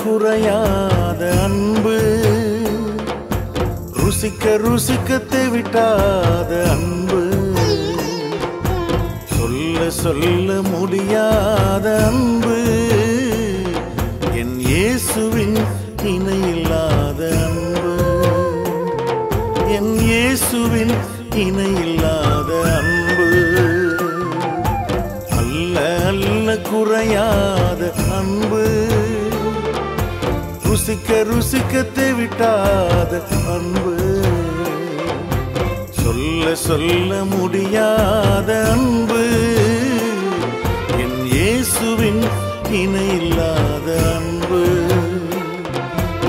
குறையாத அன்பு, ருசிக்க ருசிக்க தேவிட்டாத அன்பு, சொல்ல சொல்ல முடியாத அன்பு, என் இயேசுவின் இணையில்லாத அன்பு, என் இயேசுவின் இணையில்லாத அன்பு, அல்ல அல்ல குறையாத அன்பு, ருசிக்க ருசிக்க தேவிட்டாத அன்பு, சொல்ல சொல்ல முடியாத அன்பு, என் இயேசுவின் இணையில்லாத அன்பு,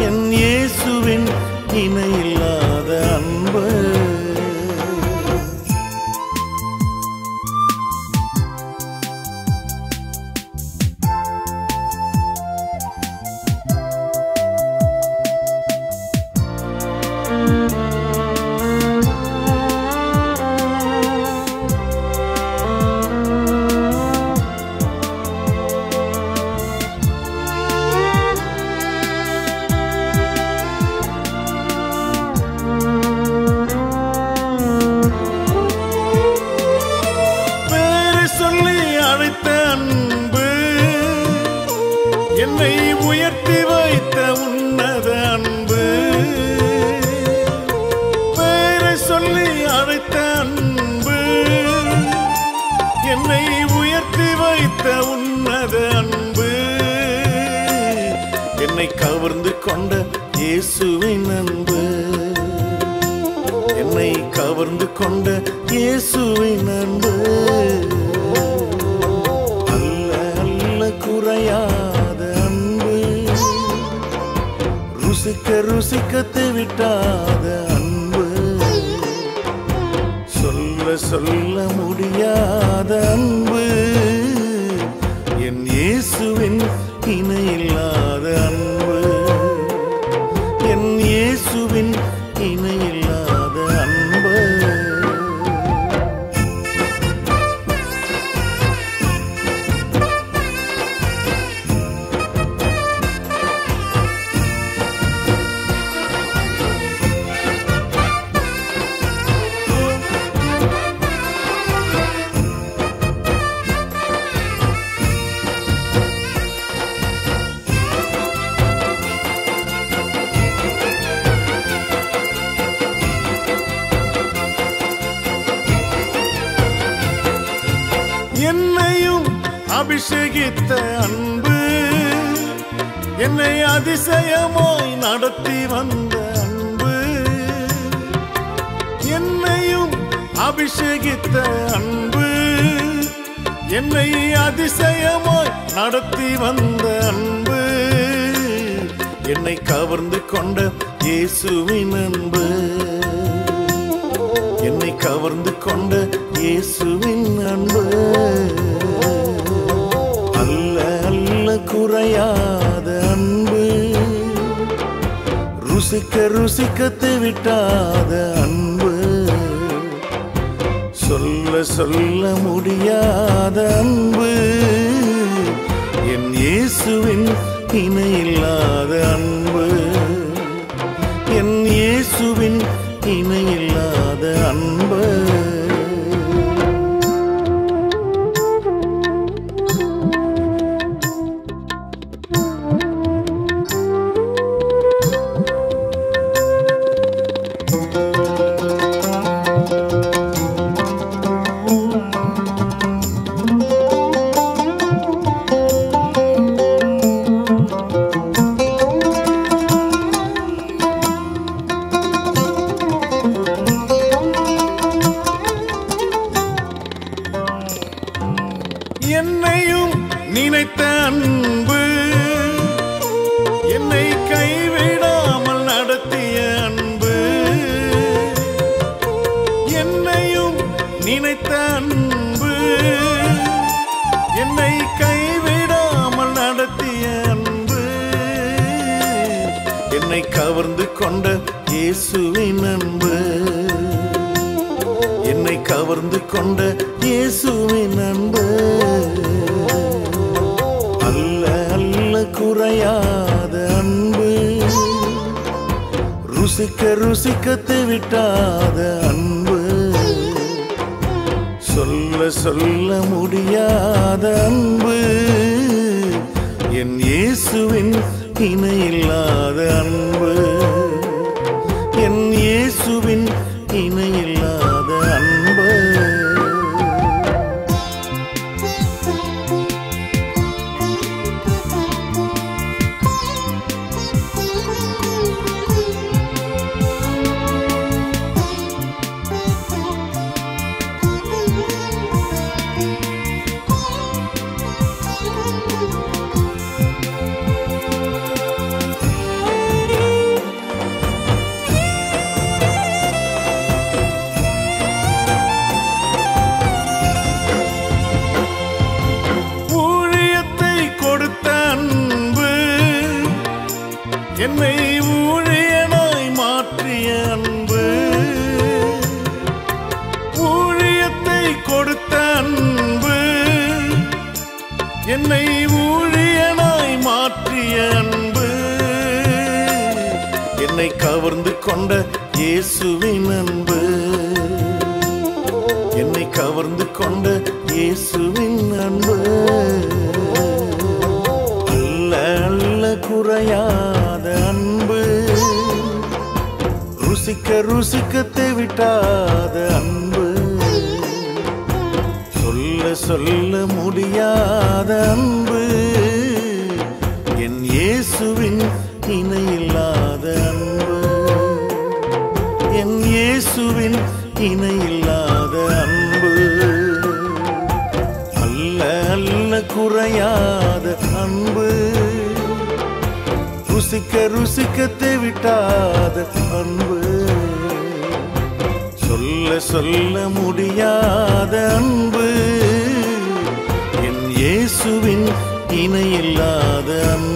என் இயேசுவின் இணையில்லாத அன்பு. என்னை உயர்த்தி வைத்த உன்னத அன்பு, பேரை சொல்லி அழைத்த அன்பு, என்னை உயர்த்தி வைத்த உன்னத அன்பு, என்னை கவர்ந்து கொண்ட இயேசுவின் அன்பு, என்னை கவர்ந்து கொண்ட இயேசுவின் அன்பு, அல்ல அல்ல குறையாத அன்பு, ருசிக்க ருசிக்க தேவிட்டாத அன்பு, சொல்ல சொல்ல முடியாத அன்பு, என் இயேசுவின் இணையில்லாத அன்பு, என் இயேசுவின் இணையில்லாத அன்பு. என்னையும் அபிஷேகித்த அன்பு, என்னை அதிசயமாய் நடத்தி வந்த அன்பு, என்னையும் அபிஷேகித்த அன்பு, என்னை அதிசயமாய் நடத்தி வந்த அன்பு, என்னை கவர்ந்து கொண்ட இயேசுவின் அன்பு, என்னை கவர்ந்து கொண்ட இயேசுவின் அன்பு, அல்ல அல்ல குறையாத அன்பு, ருசிக்க ருசிக்க தேவிட்டாத அன்பு, சொல்ல சொல்ல முடியாத அன்பு, என் இயேசுவின் இணையில்லாத அன்பு, என் இயேசுவின் இணையில்லாத அன்பு. என்னையும் நினைத்த அன்பு, என்னை கைவிடாமல் நடத்திய அன்பு, என்னையும் நினைத்த அன்பு, என்னை கைவிடாமல் நடத்திய அன்பு, என்னை கவர்ந்து கொண்ட இயேசுவின் அன்பு, என்னை கவர்ந்து கொண்ட இயேசுவின் அன்பு, அல்ல அல்ல குறையாத ருசிக்க ருசிக்க தெவிட்டாத அன்பு, சொல்ல சொல்ல முடியாத அன்பு, என் இயேசுவின் இணையில்லாத அன்பு, என் இயேசுவின் இணையில்லாத அன்பு. என்னை ஊழியனாய் மாற்றிய அன்பு, ஊழியத்தை கொடுத்த அன்பு, என்னை ஊழியனாய் மாற்றிய அன்பு, என்னை கவர்ந்து கொண்ட இயேசுவின் அன்பு, என்னை கவர்ந்து கொண்ட இயேசுவின் அன்பு, அல்ல அல்ல குறையாத அன்பு, ருசிக்க ருசிக்க தெவிட்டாத அன்பு, சொல்ல சொல்ல முடியாத அன்பு, என் இயேசுவின் இணையில்லாத அன்பு, என் இயேசுவின் இணையில்லாத அன்பு, அல்ல அல்ல குறையாத அன்பு, ருசிக்க ருசிக்க தெவிட்டாத அன்பு, சொல்ல சொல்ல முடியாத அன்பு, என் இயேசுவின் இணையில்லாத அன்பு.